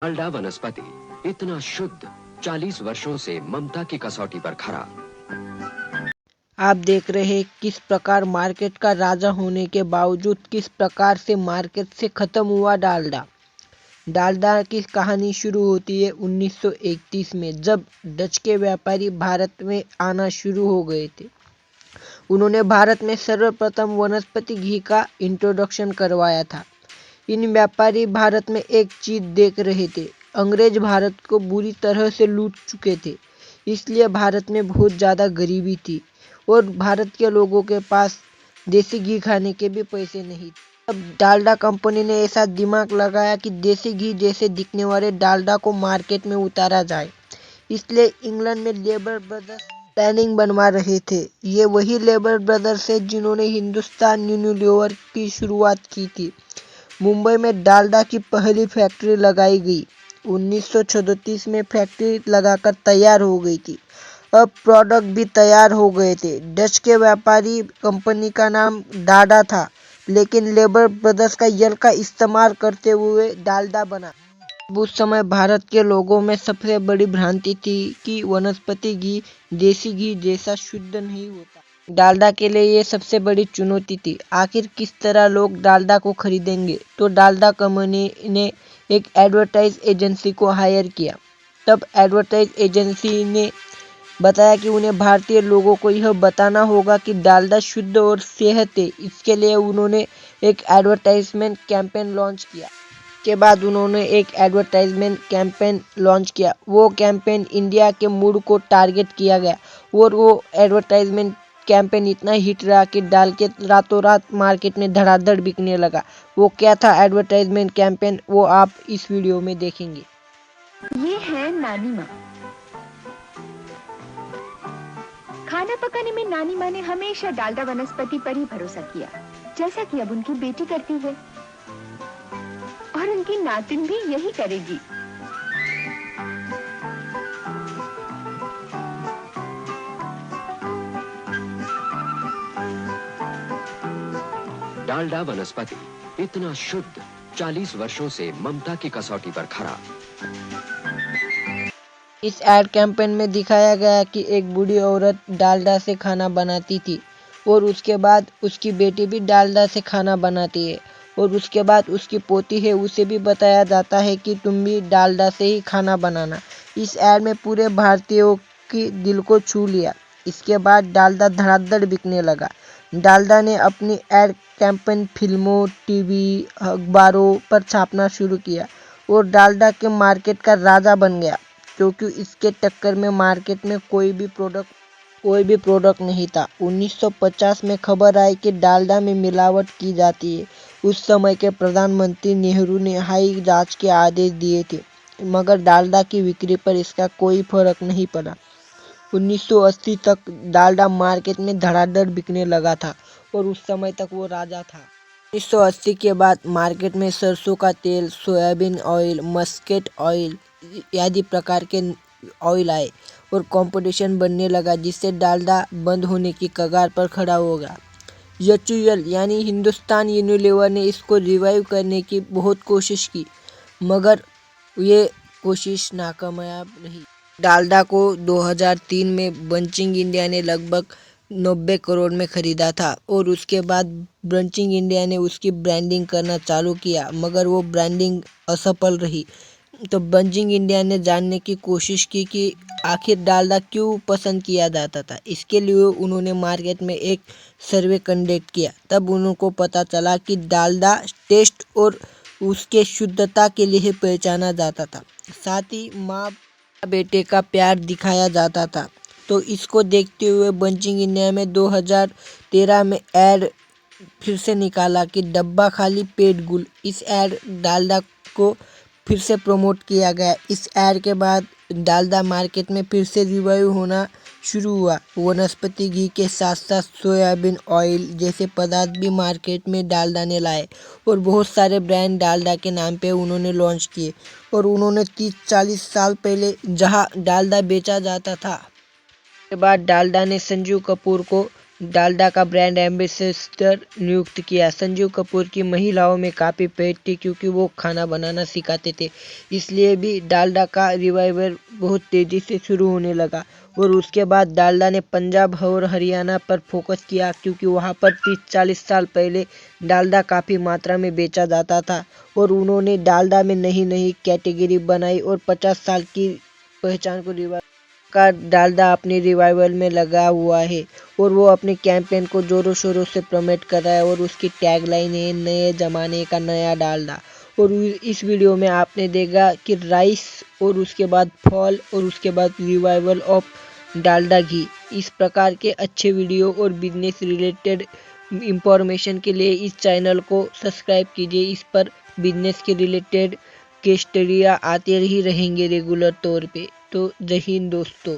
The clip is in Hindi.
डालडा वनस्पति इतना शुद्ध, 40 वर्षों से ममता की कसौटी पर खरा। आप देख रहे हैं किस प्रकार मार्केट का राजा होने के बावजूद किस प्रकार से मार्केट से खत्म हुआ डालडा। डालडा की कहानी शुरू होती है 1931 में, जब डच के व्यापारी भारत में आना शुरू हो गए थे। उन्होंने भारत में सर्वप्रथम वनस्पति घी का इंट्रोडक्शन करवाया था। इन व्यापारी भारत में एक चीज देख रहे थे, अंग्रेज भारत को बुरी तरह से लूट चुके थे, इसलिए भारत में बहुत ज़्यादा गरीबी थी और भारत के लोगों के पास देसी घी खाने के भी पैसे नहीं थे। अब डालडा कंपनी ने ऐसा दिमाग लगाया कि देसी घी जैसे दिखने वाले डालडा को मार्केट में उतारा जाए, इसलिए इंग्लैंड में लेबर ब्रदर्स प्लानिंग बनवा रहे थे। ये वही लेबर ब्रदर्स है जिन्होंने हिंदुस्तान यूनिलीवर की शुरुआत की थी। मुंबई में डालडा की पहली फैक्ट्री लगाई गई। 1937 में फैक्ट्री लगाकर तैयार हो गई थी। अब प्रोडक्ट भी तैयार हो गए थे। डच के व्यापारी कंपनी का नाम डाडा था, लेकिन लेबर ब्रदर्स का यल का इस्तेमाल करते हुए डालडा बना। उस समय भारत के लोगों में सबसे बड़ी भ्रांति थी कि वनस्पति घी देसी घी जैसा शुद्ध नहीं होता। डालडा के लिए ये सबसे बड़ी चुनौती थी। आखिर किस तरह लोग डालडा को खरीदेंगे? तो डालडा कंपनी ने एक एडवर्टाइज एजेंसी को हायर किया। तब एडवर्टाइज एजेंसी ने बताया कि उन्हें भारतीय लोगों को यह बताना होगा कि डालडा शुद्ध और सेहत है। इसके लिए उन्होंने एक एडवर्टाइजमेंट कैंपेन लॉन्च किया। के बाद उन्होंने एक एडवर्टाइजमेंट कैंपेन लॉन्च किया। वो कैंपेन इंडिया के मूड को टारगेट किया गया और वो एडवर्टाइजमेंट कैंपेन इतना हिट रहा कि डाल के रातों रात मार्केट में धड़ाधड़ बिकने लगा। वो क्या था एडवर्टाइजमेंट कैंपेन, वो आप इस वीडियो में देखेंगे। ये है नानी माँ। खाना पकाने में नानी माँ ने हमेशा डालडा वनस्पति पर ही भरोसा किया, जैसा कि अब उनकी बेटी करती है और उनकी नातिन भी यही करेगी। डालडा वनस्पति इतना शुद्ध, 40 वर्षों से ममता की कसौटी पर खरा। इस एड कैंपेन में दिखाया गया कि एक बूढ़ी औरत डालडा से खाना बनाती थी और उसके बाद उसकी बेटी भी डालडा से खाना बनाती है और उसके बाद उसकी पोती है, उसे भी बताया जाता है कि तुम भी डालडा से ही खाना बनाना। इस एड में पूरे भारतीयों की दिल को छू लिया। इसके बाद डालडा धड़ाधड़ बिकने लगा। डालडा ने अपनी एड कैंपेन फिल्मों, टीवी, अखबारों पर छापना शुरू किया और डालडा के मार्केट का राजा बन गया, क्योंकि इसके टक्कर में मार्केट में कोई भी प्रोडक्ट नहीं था। 1950 में खबर आई कि डालडा में मिलावट की जाती है। उस समय के प्रधानमंत्री नेहरू ने हाई जांच के आदेश दिए थे, मगर डालडा की बिक्री पर इसका कोई फर्क नहीं पड़ा। 1980 तक डालडा मार्केट में धड़ाधड़ बिकने लगा था और उस समय तक वो राजा था। 1980 के बाद मार्केट में सरसों का तेल, सोयाबीन ऑयल, मस्टर्ड ऑयल आदि प्रकार के ऑयल आए और कंपटीशन बढ़ने लगा, जिससे डालडा बंद होने की कगार पर खड़ा हो गया। एचयूएल यानी हिंदुस्तान यूनिलीवर ने इसको रिवाइव करने की बहुत कोशिश की, मगर ये कोशिश नाकामयाब रही। डालडा को 2003 में बंचिंग इंडिया ने लगभग 90 करोड़ में खरीदा था और उसके बाद बंचिंग इंडिया ने उसकी ब्रांडिंग करना चालू किया, मगर वो ब्रांडिंग असफल रही। तो बंचिंग इंडिया ने जानने की कोशिश की कि आखिर डालडा क्यों पसंद किया जाता था। इसके लिए उन्होंने मार्केट में एक सर्वे कंडक्ट किया। तब उनको पता चला कि डालडा टेस्ट और उसके शुद्धता के लिए पहचाना जाता था, साथ ही माँ बेटे का प्यार दिखाया जाता था। तो इसको देखते हुए बंचिंग इंडिया में 2013 में ऐड फिर से निकाला कि डब्बा खाली पेट गुल। इस ऐड डालडा को फिर से प्रमोट किया गया। इस ऐड के बाद डालडा मार्केट में फिर से रिवाइव होना शुरू हुआ। वनस्पति घी के साथ साथ सोयाबीन ऑयल जैसे पदार्थ भी मार्केट में डालडा ने लाए और बहुत सारे ब्रांड डालडा के नाम पे उन्होंने लॉन्च किए। और उन्होंने 30-40 साल पहले जहां डालडा बेचा जाता था, के बाद डालडा ने संजीव कपूर को डालडा का ब्रांड एम्बेसडर नियुक्त किया। संजीव कपूर की महिलाओं में काफ़ी पेट थी क्योंकि वो खाना बनाना सिखाते थे, इसलिए भी डालडा का रिवाइवल बहुत तेज़ी से शुरू होने लगा। और उसके बाद डालडा ने पंजाब और हरियाणा पर फोकस किया क्योंकि वहाँ पर 30-40 साल पहले डालडा काफ़ी मात्रा में बेचा जाता था और उन्होंने डालडा में नई नई कैटेगरी बनाई और 50 साल की पहचान को रिवाइव का डालडा अपने रिवाइवल में लगा हुआ है और वो अपने कैंपेन को जोरों शोरों से प्रमोट कर रहा है और उसकी टैगलाइन है नए ज़माने का नया डालडा। और इस वीडियो में आपने देखा कि राइस और उसके बाद फॉल और उसके बाद रिवाइवल ऑफ डालडा घी। इस प्रकार के अच्छे वीडियो और बिजनेस रिलेटेड इंफॉर्मेशन के लिए इस चैनल को सब्सक्राइब कीजिए। इस पर बिजनेस के रिलेटेड केस स्टडियाँ आते ही रहेंगे रेगुलर तौर पे। तो जय हिंद दोस्तों।